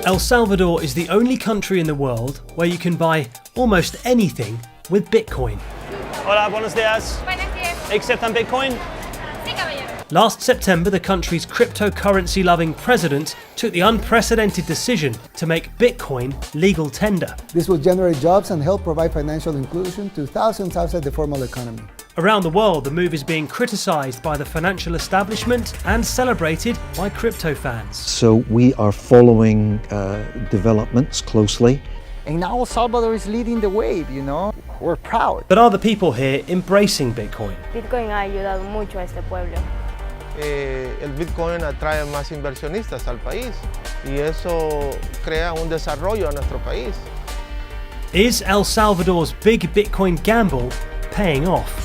El Salvador is the only country in the world where you can buy almost anything with Bitcoin. Hola, buenos días. Buenos días. ¿Aceptan Bitcoin? Sí, caballero. Last September, the country's cryptocurrency-loving president took the unprecedented decision to make Bitcoin legal tender. This will generate jobs and help provide financial inclusion to thousands outside the formal economy. Around the world, the move is being criticised by the financial establishment and celebrated by crypto fans. So we are following developments closely. And now El Salvador is leading the wave, you know. We're proud. But are the people here embracing Bitcoin? Bitcoin ha ayudado mucho a este pueblo. El Bitcoin atrae más inversionistas al país y eso crea un desarrollo a nuestro país. Is El Salvador's big Bitcoin gamble paying off?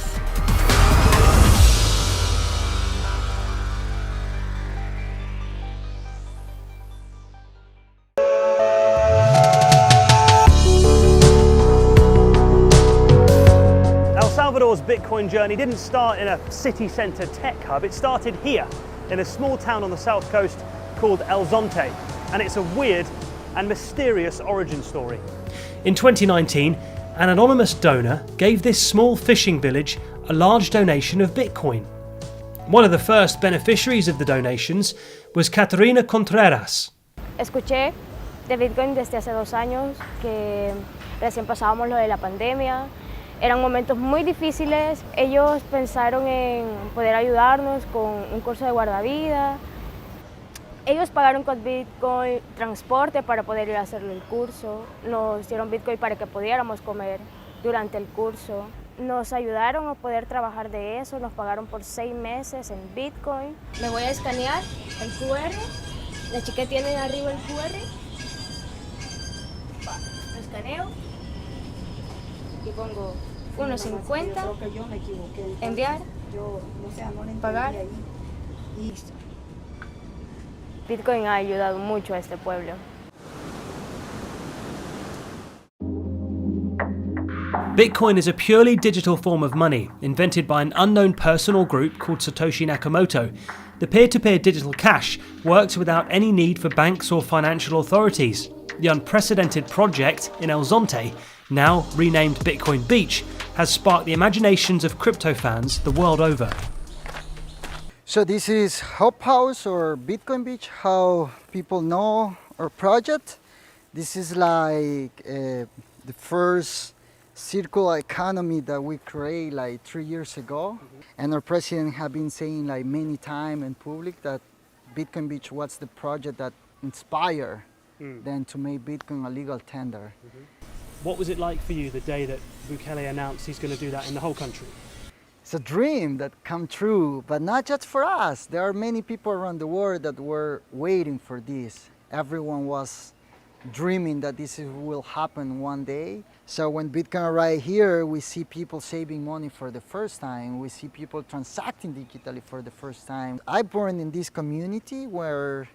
El Salvador's Bitcoin journey didn't start in a city centre tech hub. It started here in a small town on the south coast called El Zonte, and it's a weird and mysterious origin story. In 2019, an anonymous donor gave this small fishing village a large donation of Bitcoin. One of the first beneficiaries of the donations was Caterina Contreras. Escuché de Bitcoin desde hace 2 años, que recién pasábamos lo de la pandemia. Eran momentos muy difíciles. Ellos pensaron en poder ayudarnos con un curso de guardavidas. Ellos pagaron con Bitcoin transporte para poder ir a hacer el curso. Nos dieron Bitcoin para que pudiéramos comer durante el curso. Nos ayudaron a poder trabajar de eso. Nos pagaron por 6 meses en Bitcoin. Me voy a escanear el QR. La chica tiene arriba el QR. Lo escaneo y pongo 1.50, enviar, pagar y listo. Bitcoin ha ayudado mucho a este pueblo. Bitcoin is a purely digital form of money invented by an unknown person or group called Satoshi Nakamoto. The peer-to-peer digital cash works without any need for banks or financial authorities. The unprecedented project in El Zonte, now renamed Bitcoin Beach, has sparked the imaginations of crypto fans the world over. So this is Hope House or Bitcoin Beach, how people know our project. This is like the first circular economy that we created like 3 years ago. And our president have been saying like many times in public that Bitcoin Beach was the project that inspired them to make Bitcoin a legal tender. What was it like for you the day that Bukele announced he's going to do that in the whole country? It's a dream that come true, but not just for us. There are many people around the world that were waiting for this. Everyone was dreaming that this will happen one day. So when Bitcoin arrived here, we see people saving money for the first time. We see people transacting digitally for the first time. I born in this community where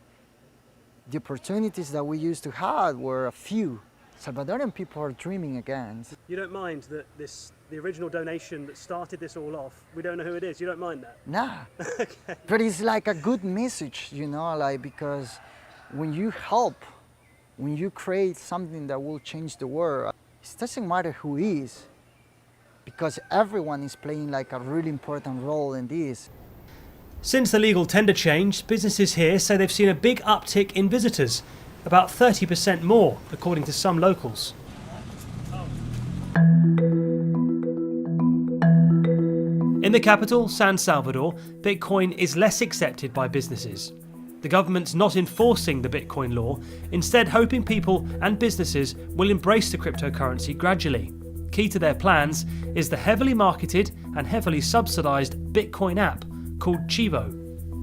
the opportunities that we used to have were a few. Salvadorian people are dreaming again. You don't mind that the original donation that started this all off, we don't know who it is, you don't mind that? Nah, Okay. but it's like a good message, you know, like because when you help, when you create something that will change the world, it doesn't matter who is, because everyone is playing like a really important role in this. Since the legal tender change, businesses here say they've seen a big uptick in visitors, about 30% more, according to some locals. In the capital, San Salvador, Bitcoin is less accepted by businesses. The government's not enforcing the Bitcoin law, instead hoping people and businesses will embrace the cryptocurrency gradually. Key to their plans is the heavily marketed and heavily subsidised Bitcoin app called Chivo.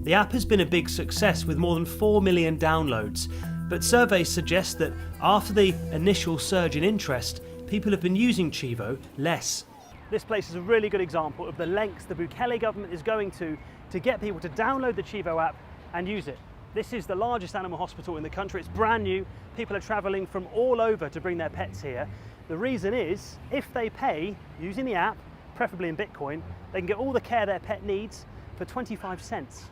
The app has been a big success with more than 4 million downloads, but surveys suggest that after the initial surge in interest, people have been using Chivo less. This place is a really good example of the lengths the Bukele government is going to get people to download the Chivo app and use it. This is the largest animal hospital in the country. It's brand new. People are travelling from all over to bring their pets here. The reason is, if they pay using the app, preferably in Bitcoin, they can get all the care their pet needs for 25 cents.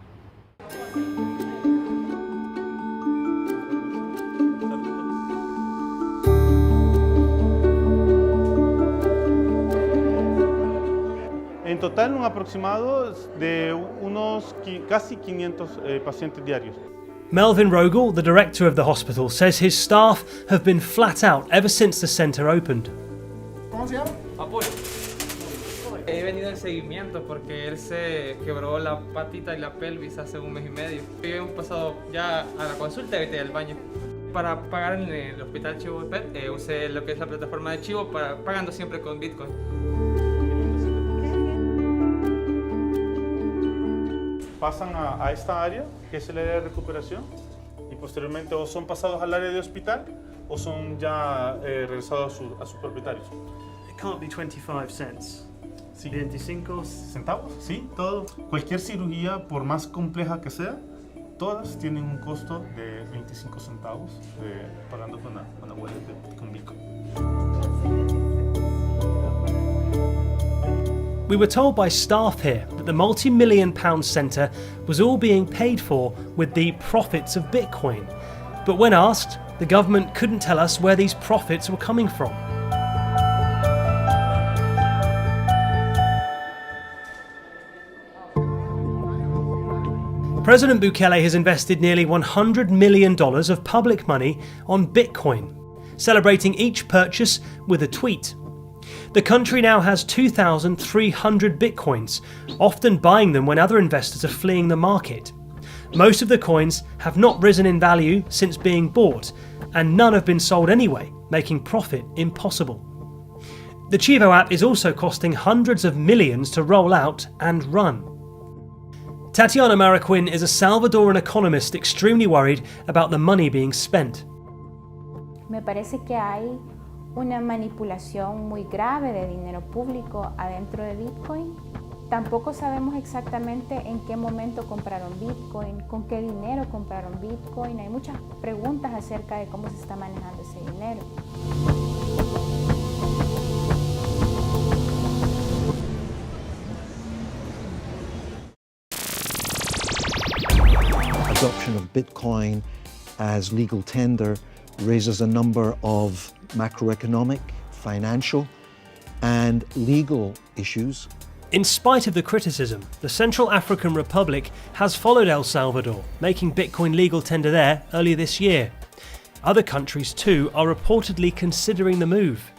En total, un aproximado de unos casi 500 pacientes diarios. Melvin Rogel, the director of the hospital, says his staff have been flat out ever since the centre opened. ¿Cómo se llama? Apoyo. He venido en seguimiento porque él se quebró la patita y la pelvis hace un mes y medio. Hemos pasado ya a la consulta y al baño. Para pagar en el hospital Chivo Pet, usé lo que es la plataforma de Chivo, pagando siempre con Bitcoin. Pasan a esta área, que es el área de recuperación, y posteriormente o son pasados al área de hospital o son ya regresados a sus propietarios. It can't be 25 cents. Sí. 25 ¿Centavos? Sí, todo. Cualquier cirugía, por más compleja que sea, todas tienen un costo de 25 centavos pagando con la wallet con Bitcoin. We were told by staff here that the multi-million-pound centre was all being paid for with the profits of Bitcoin. But when asked, the government couldn't tell us where these profits were coming from. President Bukele has invested nearly $100 million of public money on Bitcoin, celebrating each purchase with a tweet. The country now has 2,300 Bitcoins, often buying them when other investors are fleeing the market. Most of the coins have not risen in value since being bought, and none have been sold anyway, making profit impossible. The Chivo app is also costing hundreds of millions to roll out and run. Tatiana Mariquin is a Salvadoran economist extremely worried about the money being spent. Me parece que hay una manipulación muy grave de dinero público adentro de Bitcoin. Tampoco sabemos exactamente en qué momento compraron Bitcoin, con qué dinero compraron Bitcoin. Hay muchas preguntas acerca de cómo se está manejando ese dinero. Adoption of Bitcoin as legal tender raises a number of macroeconomic, financial, and legal issues. In spite of the criticism, the Central African Republic has followed El Salvador, making Bitcoin legal tender there earlier this year. Other countries too are reportedly considering the move.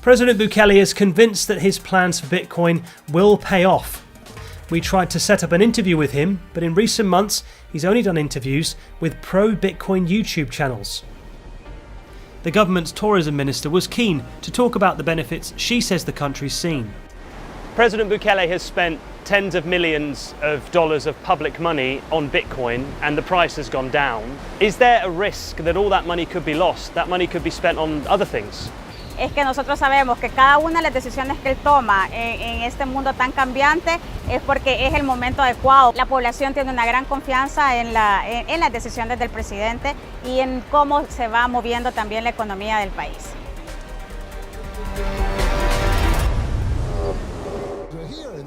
President Bukele is convinced that his plans for Bitcoin will pay off. We tried to set up an interview with him, but in recent months he's only done interviews with pro-Bitcoin YouTube channels. The government's tourism minister was keen to talk about the benefits she says the country's seen. President Bukele has spent tens of millions of dollars of public money on Bitcoin and the price has gone down. Is there a risk that all that money could be lost? That money could be spent on other things? Es que nosotros sabemos que cada una de las decisiones que él toma en este mundo tan cambiante es porque es el momento adecuado. La población tiene una gran confianza en las decisiones del presidente y en cómo se va moviendo también la economía del país.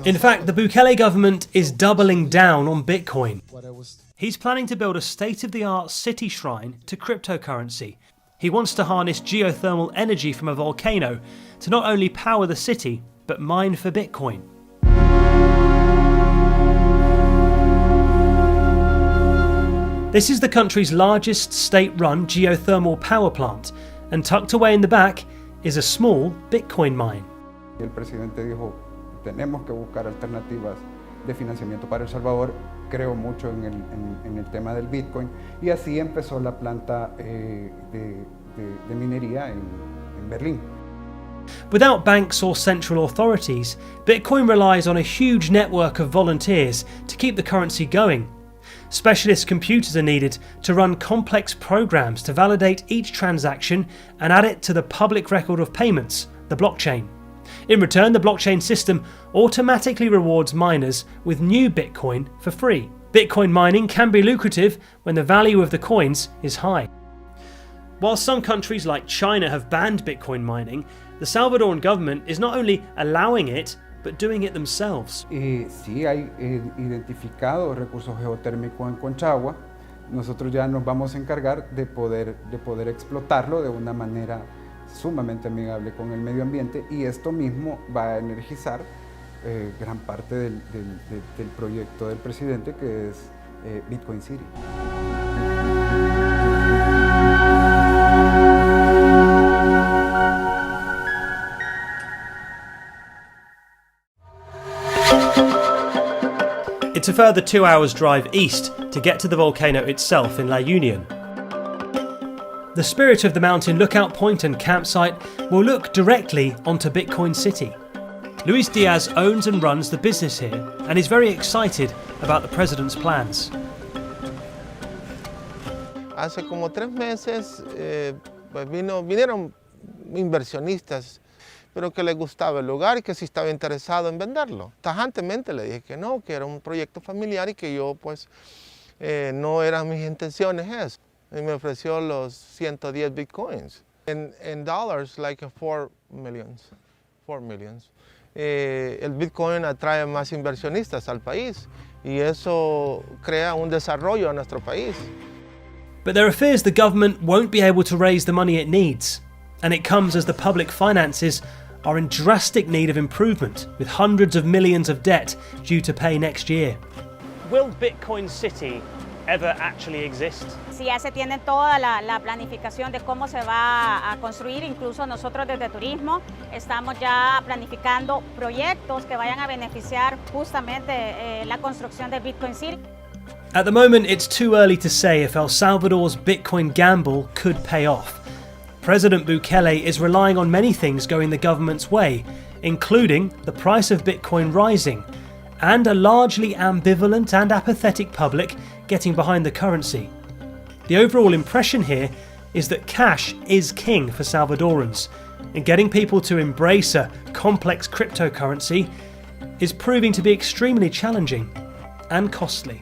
In fact, the Bukele government is doubling down on Bitcoin. He's planning to build a state-of-the-art city shrine to cryptocurrency. He wants to harness geothermal energy from a volcano to not only power the city, but mine for Bitcoin. This is the country's largest state-run geothermal power plant, and tucked away in the back is a small Bitcoin mine. El presidente dijo, tenemos que buscar alternativas de financiamiento para El Salvador. Creo mucho en el tema del Bitcoin y así empezó la planta de minería en Berlín. Without banks or central authorities, Bitcoin relies on a huge network of volunteers to keep the currency going. Specialist computers are needed to run complex programs to validate each transaction and add it to the public record of payments, the blockchain. In return, the blockchain system automatically rewards miners with new Bitcoin for free. Bitcoin mining can be lucrative when the value of the coins is high. While some countries like China have banned Bitcoin mining, the Salvadoran government is not only allowing it, but doing it themselves. Sí hay identificado recursos geotérmicos en Conchagua. Nosotros ya nos vamos a encargar de poder explotarlo de una manera sumamente amigable con el medio ambiente y esto mismo va a energizar gran parte del proyecto del presidente, que es Bitcoin City. It's a further 2 hours drive east to get to the volcano itself in La Union. The Spirit of the Mountain lookout point and campsite will look directly onto Bitcoin City. Luis Diaz owns and runs the business here and is very excited about the president's plans. Hace como 3 meses pues vinieron inversionistas, pero que les gustaba el lugar y que si estaba interesado en venderlo. Tajantemente le dije que no, que era un proyecto familiar y que yo pues no eran mis intenciones eso. Y me ofreció los 110 bitcoins. En dollars, like 4 millions. El bitcoin atrae más inversionistas al país y eso crea un desarrollo a nuestro país. But there are fears the government won't be able to raise the money it needs, and it comes as the public finances are in drastic need of improvement, with hundreds of millions of debt due to pay next year. Will Bitcoin City ever actually exist? Si ya se tiene toda la planificación de cómo se va a construir, incluso nosotros desde turismo estamos ya planificando proyectos que vayan a beneficiar justamente la construcción de Bitcoin City. At the moment, it's too early to say if El Salvador's Bitcoin gamble could pay off. President Bukele is relying on many things going the government's way, including the price of Bitcoin rising, and a largely ambivalent and apathetic public getting behind the currency. The overall impression here is that cash is king for Salvadorans, and getting people to embrace a complex cryptocurrency is proving to be extremely challenging and costly.